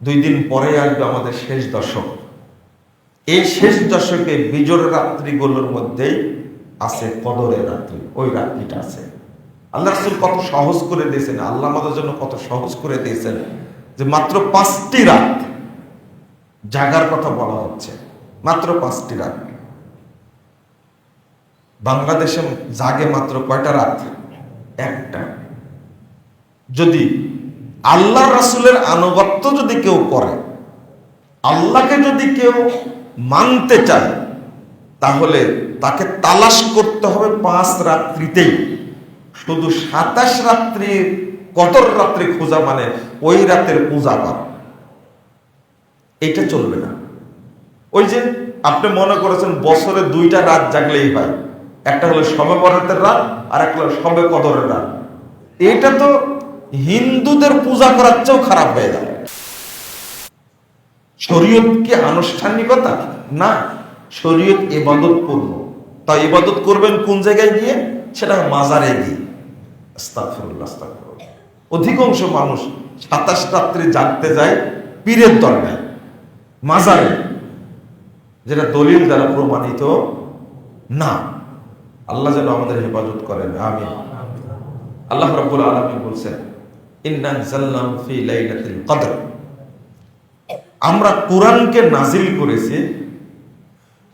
2 দিন পরে আসবে আমাদের শেষ দশক। এই শেষ দশকে বিজোড় রাত্রিগুলোর মধ্যেই আছে কদরের রাত্রি। ওই রাত্রিটা আছে। আল্লাহ রাসূল কত সহজ করে দিয়েছেন, আল্লাহ আমাদের জন্য কত সহজ করে দিয়েছেন যে মাত্র 5টি রাত জাগার কথা বলা হচ্ছে। মাত্র 5টি রাত। বাংলাদেশে জাগে মাত্র কয়টা রাত? একটা। যদি আল্লাহ রাসূলের আনুগত্য যদি কেউ করে, আল্লাহকে যদি কেউ মানতে চায়, তাহলে তাকে তালাশ করতে হবে 5 রাত্রিতেই। শুধু 27 রাত্রি কদর রাত্রি খোঁজা মানে ওই রাতের পূজা করা, এটা চলবে না। ওই যে আপনি মনে করেছেন বছরে 2টা রাত জাগলেই হয়, একটা হলো শবে বরাতের রাত আর একটা হলো শবে কদরের রাত। এটা তো হিন্দুদের পূজা করার চেয়েও খারাপ হয়ে যায়। শরীয়ত কি আনুষ্ঠানিকতা? না, শরীয়ত ইবাদত পূর্ণ। তাই ইবাদত করবেন কোন জায়গায় গিয়ে? সেটা মাজারে গিয়ে। আস্তাগফিরুল্লাহ, আস্তাগফিরুল্লাহ। অধিকাংশ মানুষ 27 রাত্রি জাগতে যায় পীরের দরগায়, মাজারে, যেটা দলিল দ্বারা প্রমাণিত না। আল্লাহ যেন আমাদের হেফাজত করেন, আমিন। আল্লাহ রাব্বুল আলামিন বলছেন, ইন্না আনজালনাহু ফি লাইলাতিল কদর। আমরা কোরআনকে নাজিল করেছি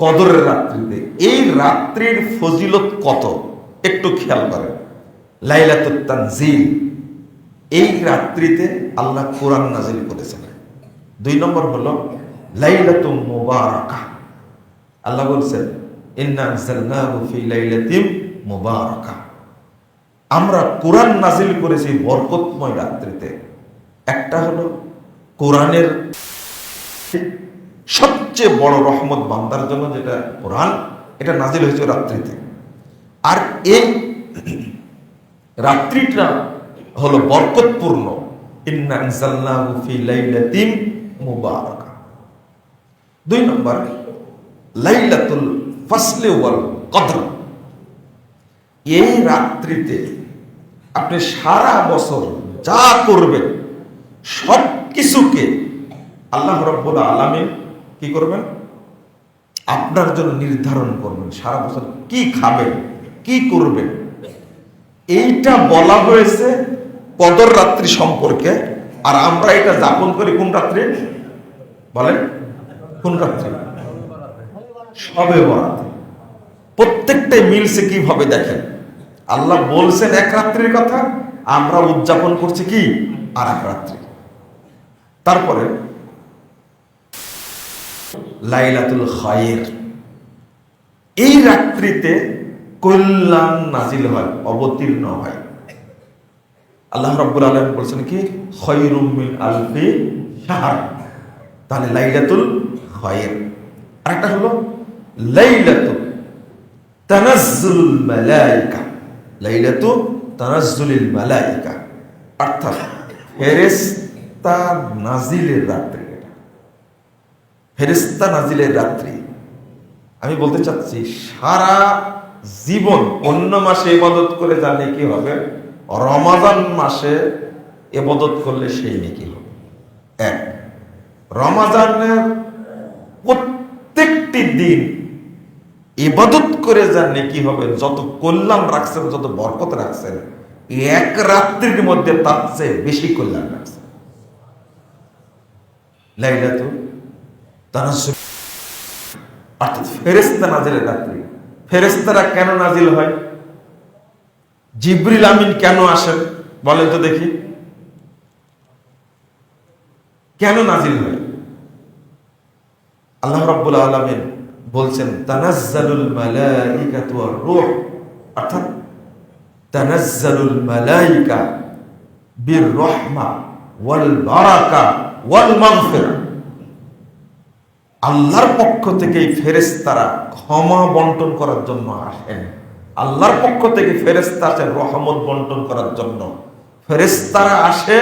কদরের রাত্রিতে। এই রাত্রির ফজিলত কত একটু খেয়াল করেন। লাইলাতুত তানজিল, এই রাত্রিতে আল্লাহ কোরআন নাজিল করেছেন। 2 নম্বর হলো লাইলাতুম মুবারাকাহ। আল্লাহ বলছেন, ইন্না আনজালনাহু ফি লাইলাতিম মুবারাকাহ। আমরা কোরআন নাজিল করেছি বরকতময় রাত্রিতে। একটা হলো কোরআনের সবচেয়ে বড় রহমত বান্দার জন্য, যেটা কোরআন, এটা নাজিল হয়েছে রাত্রিতে। আর এই রাত্রিটা হলো বরকতপূর্ণ। ইন্না আনজালনাহু ফি লাইলাতিম মুবারাকাহ। 2 নম্বর লাইলাতুল ফাসলি ওয়াল কদর। এই রাত্রিতে আপনি সারা বছর যা করবেন সব কিছুকে আল্লাহ রাব্বুল আলামিন কি করবেন? আপনার জন্য নির্ধারণ করবেন। সারা বছর কি খাবেন, কি করবেন, এইটা বলা হয়েছে কদর রাত্রি সম্পর্কে। আর আমরা এটা যাপন করি কোন রাত্রে? বলেন, কোন রাত্রে? শবে বরাত। প্রত্যেকটাই মিলছে কিভাবে দেখেন। আল্লাহ বলছেন এক রাত্রির কথা, আমরা উদযাপন করছি কি আর এক রাত্রি। তারপরে লাইলাতুল খায়র, এই রাত্রিতে কল্যাণ নাজিল হয়, অবতীর্ণ হয়। আল্লাহ রাব্বুল আলামিন বলছেন কি, খায়রুম মিন আলফি শাহর। তাহলে লাইলাতুল খায়র। আরেকটা হলো লাইলাতুল তানাজ্জুলুল মালায়েকা। লাইলাতু তানাজ্জুলিল মালায়েকা, অর্থাৎ ফেরেশতা নাজিলের রাত্রি। ফেরেশতা নাজিলের রাত্রি। আমি বলতে চাচ্ছি, সারা জীবন অন্য মাসে ইবাদত করে যা নেকি হবে, রমাদান মাসে ইবাদত করলে সেই নেকি হবে। এক, রমাদানের প্রত্যেকটি দিন ইবাদত করে যা নেকি হবে, যত কল্যাণ রাখছেন, যত বরকত রাখছেন, এক রাত্রির মধ্যে তার চেয়ে বেশি কল্যাণ রাখছেন। লাইলাতুল তানাজ্জুল, অর্থাৎ ফেরেশতা নাজিলের রাত্রি। ফেরেশতারা কেন নাজিল হয়? জিবরিল আমিন কেন আসেন বলেন তো দেখি, কেন নাজিল হয়? আল্লাহ রাব্বুল আলামিন বলছেন, তানাজ্জালুল মালাইকাতু ওয়ার রূহ, অর্থাৎ তানাজ্জালুল মালাইকা বির রাহমা ওয়াল বারাকা ওয়াল মাগফিরা। আল্লাহর পক্ষ থেকে ফেরেশতারা ক্ষমা বন্টন করার জন্য আসেন। আল্লাহর পক্ষ থেকে ফেরেশতা আসেন রহমত বন্টন করার জন্য। ফেরেশতারা আসে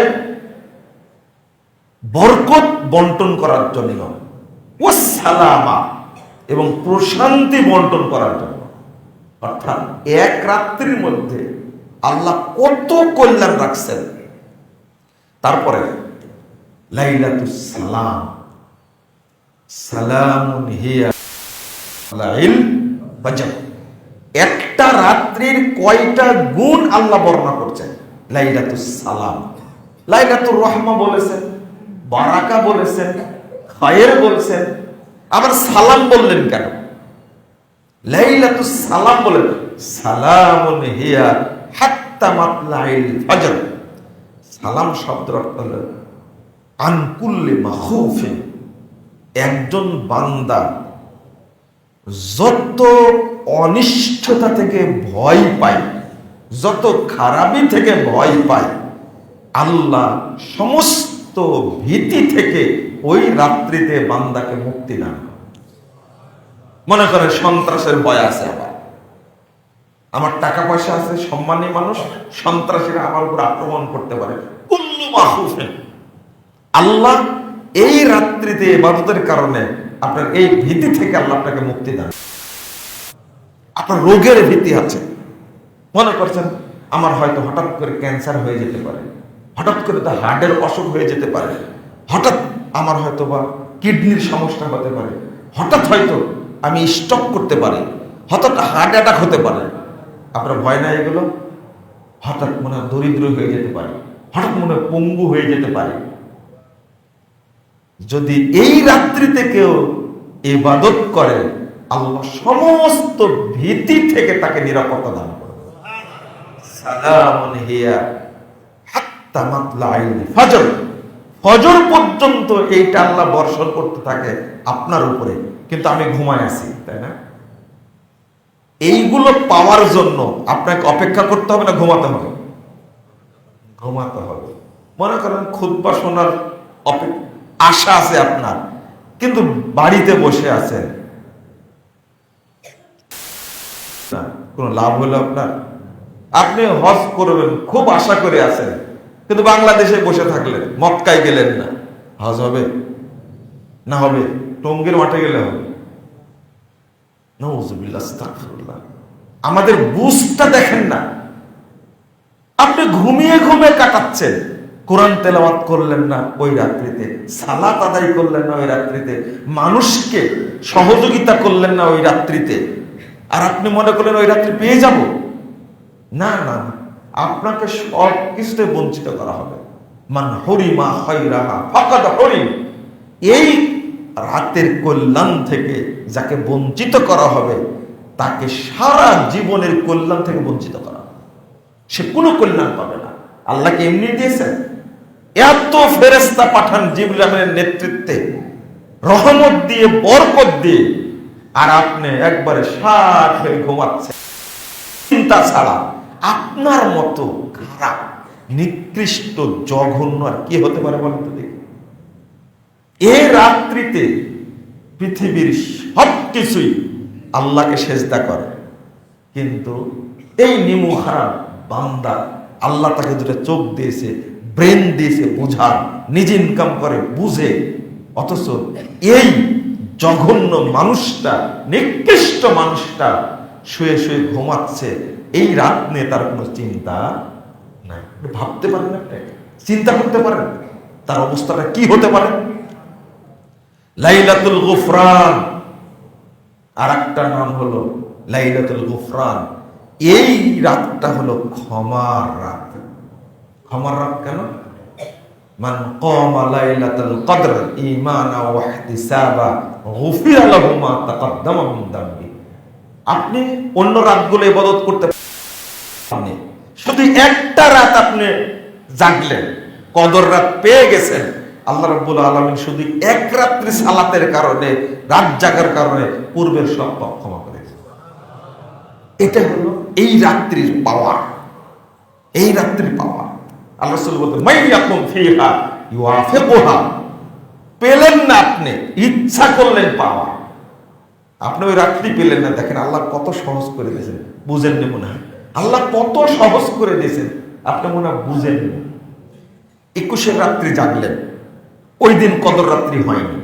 বরকত বন্টন করার জন্য, ওয়াস সালামা, এবং প্রশান্তি বন্টন করার জন্য। অর্থাৎ এক রাত্রির মধ্যে আল্লাহ কত কল্যাণ রাখছেন। তারপরে লাইলাতুস সালাম, সালামুন হিয়া লাইল ফাজর। একটা রাত্রির কয়টা গুণ আল্লাহ বর্ণনা করছেন? লাইলাতুস সালাম, লাইলাতুর রহমা বলেছেন, বারাকা বলেছেন, খায়ের বলছেন, আবার সালাম বললেন কেন? লাইলাতুস সালাম বলেন, সালামুন হিয়া হাত্তা মাতলাইল ফাজর। সালাম শব্দের অর্থ হলো আন কুল্লি মাখুফিন, একজন বান্দা যত অনিষ্টতা থেকে ভয় পায়, যত খারাপি থেকে ভয় পায়, আল্লাহ সমস্ত ভীতি থেকে ওই রাত্রিতে বান্দাকে মুক্তি দান করে। মনে করেন সন্ত্রাসের ভয় আছে, আমার টাকা পয়সা আছে, সম্মানী মানুষ, সন্ত্রাসীরা আমার উপর আক্রমণ করতে পারে, কুল্লু মাখুফিন। আল্লাহ এই রাত্রিতে ইবাদতের কারণে আপনার এই ভীতি থেকে আল্লাহ আপনাকে মুক্তি দেন। আপনার রোগের ভীতি আছে, মনে করছেন আমার হয়তো হঠাৎ করে ক্যান্সার হয়ে যেতে পারে, হঠাৎ করে তো হার্টের অসুখ হয়ে যেতে পারে, হঠাৎ আমার হয়তো বা কিডনির সমস্যা হতে পারে, হঠাৎ হয়তো আমি স্ট্রোক করতে পারি, হঠাৎ হার্ট অ্যাটাক হতে পারে। আপনার ভয় নাই এগুলো? হঠাৎ মনে হয় দরিদ্র হয়ে যেতে পারে, হঠাৎ মনে হয় পঙ্গু হয়ে যেতে পারে। যদি এই রাত্রিতে কেউ ইবাদত করে, আল্লাহ সমস্ত ভীতি থেকে তাকে নিরাপত্তা দান করবে। সালামুন হিয়া হাত্তা মাতলাইল ফাজর, ফজর পর্যন্ত এইটা আল্লাহ বর্ষণ করতে থাকে আপনার উপরে, কিন্তু আমি ঘুমায় আছি, তাই না? এইগুলো পাওয়ার জন্য আপনাকে অপেক্ষা করতে হবে না ঘুমাতে হবে? ঘুমাতে হবে। মনে করেন খুতবা শোনার আশা আছে আপনার, কিন্তু বাড়িতে বসে আছেন, কোন লাভ হলো আপনার? আপনি হজ করবেন খুব আশা করে আছেন, কিন্তু বাংলাদেশে বসে থাকলেন, মক্কায় গেলেন না, হজ হবে না? হবে? টঙ্গীর মাঠে গেলে হবে? নাউযুবিল্লাহ, আস্তাগফিরুল্লাহ। আমাদের বুঝটা দেখেন না, আপনি ঘুমিয়ে ঘুমিয়ে কাটাচ্ছেন। কোরআন তেলাওয়াত করলেন না ওই রাত্রিতে, সালাত আদায় করলেন না ওই রাত্রিতে, মানুষকে সহযোগিতা করলেন না ওই রাত্রিতে, আর আপনি মনে করলেন ওই রাত্রি পেয়ে যাব। না না, আপনাকে সব কিছুতে বঞ্চিত করা হবে। মান হরিমা খায়রাহা ফাকাদ হরিম। এই রাতের কল্যাণ থেকে যাকে বঞ্চিত করা হবে, তাকে সারা জীবনের কল্যাণ থেকে বঞ্চিত করা হবে, সে কোনো কল্যাণ পাবে না। আল্লাহকে এমনি দিয়েছেন, এত ফেরেশতা পাঠান জিবরিল আমিনের নেতৃত্বে, রহমত দিয়ে, বরকত দিয়ে, আর আপনি একবারে সাত হয়ে ঘুমাচ্ছেন চিন্তা ছাড়া। আপনার মতো খারাপ, নিকৃষ্ট, জঘন্য আর কি হতে পারে বলেন তো দেখি? এই রাত্রিতে পৃথিবীর সবকিছুই আল্লাহকে সেজদা করে, কিন্তু এই নিমু খারাপ বান্দা, আল্লাহ তাকে দুটো চোখ দিয়েছে, ব্রেন দিয়েছে বোঝার, নিজে ইনকাম করে বুঝে, অথচ এই জঘন্য মানুষটা, নিকৃষ্ট মানুষটা শুয়ে শুয়ে ঘুমাচ্ছে। এই রাত নিয়ে তার কোনো চিন্তা নাই। ভাবতে পারেন না, চিন্তা করতে পারেন তার অবস্থাটা কি হতে পারে? লাইলাতুল গুফরান, আর একটা নাম হলো লাইলাতুল গুফরান। এই রাতটা হলো ক্ষমার রাত। ক্ষমার রাত কেন? মান কামা লাইলাতুল কদর ঈমানা ওয়া ইহতিসাবা গুফিরা লাহু মা তাকদ্দামা মিন দামবি। আপনি অন্য রাতগুলো ইবাদত করতে পারেন, শুধু একটা রাত আপনি জাগলেন, কদর রাত পেয়ে গেছেন, আল্লাহ রাব্বুল আলামিন শুধু এক রাত্রি সালাতের কারণে, রাত জাগার কারণে পূর্বের সব পাপ ক্ষমা করে দিয়েছেন। এটা হলো এই রাত্রির পাওয়ার, এই রাত্রির পাওয়ার। আল্লাহ রাসূল বলতেন মাইয়াকুম ফিহা ইউআফিকুহা। পেলেন না আপনি, ইচ্ছা করলেন পাওয়া, আপনি ওই রাত্রি পেলেন না। দেখেন আল্লাহ কত সহজ করে দিয়েছেন, বুঝেননি মনে হয়? আল্লাহ কত সহজ করে দিয়েছেন, আপনি মনে হয় বুঝেননি। 21-এর রাত্রি জাগলেন, ওই দিন কদর রাত্রি হয়নি।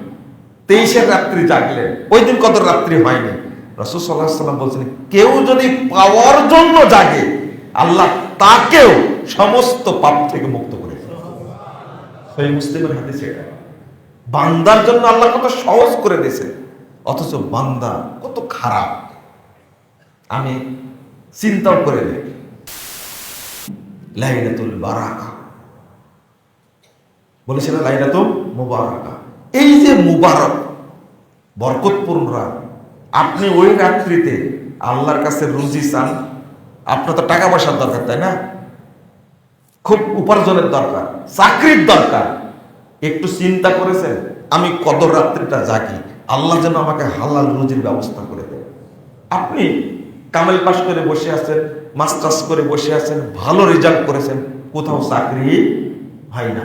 23-এর রাত্রি জাগলেন, ওই দিন কদর রাত্রি হয়নি। রাসূল সাল্লাল্লাহু আলাইহি ওয়াসাল্লাম বলছেন, কেউ যদি পাওয়ার জন্য জাগে, আল্লাহ তাকেও সমস্ত পাপ থেকে মুক্ত করে দেন। সহিহ মুসলিমের হাদিস এটা। বান্দার জন্য আল্লাহ কত সহজ করে দিয়েছে, অথচ বান্দা কত খারাপ। আমি চিন্তাও করে দেখি, লাইলাতুল বারাকা বলেছিল, লাইলাতুল মুবারাকা, এই যে মুবারক বরকতপূর্ণ রাত, আপনি ওই রাত্রিতে আল্লাহর কাছে রুজি চান। আপনার তো টাকা পয়সার দরকার, তাই না? খুব উপার্জনের দরকার, চাকরির দরকার। একটু চিন্তা করেছেন আমি কদর রাত্রিটা জাগি, আল্লাহ যেন আমাকে হালাল রুজির ব্যবস্থা করে দেয়। আপনি কামেল পাস করে বসে আছেন, মাস্টার্স করে বসে আছেন, ভালো রেজাল্ট করেছেন, কোথাও চাকরি হয় না।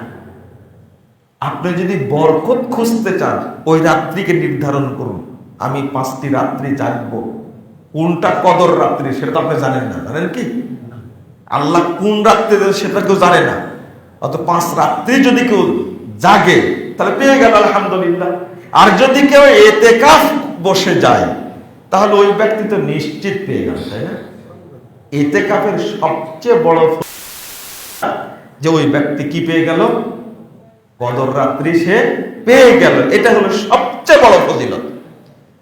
আপনি যদি বরকত খুঁজতে চান, ওই রাত্রিকে নির্ধারণ করুন, আমি 5টি রাত্রি জাগবো। কোনটা কদর রাত্রি সেটা তো আপনি জানেন না, জানেন কি? আল্লাহ কোন রাত্রে দেন সেটা কেউ জানে না। অত 5 রাত্রি যদি কেউ জাগে তাহলে পেয়ে গেল, আলহামদুলিল্লাহ। আর যদি কেউ ইতিকাফ বসে যায় তাহলে ওই ব্যক্তি তো নিশ্চিত পেয়ে গেল, তাই না? ইতিকাফের সবচেয়ে বড় যে ওই ব্যক্তি কি পেয়ে গেল? কদর রাত্রি সে পেয়ে গেল। এটা হলো সবচেয়ে বড় ফজিলত।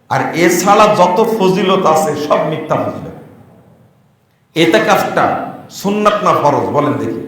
আর এছাড়া যত ফজিলত আছে সব মিথ্যা ফজিলত। ইতিকাফটা সুন্নাত না ফরজ বলেন দেখি?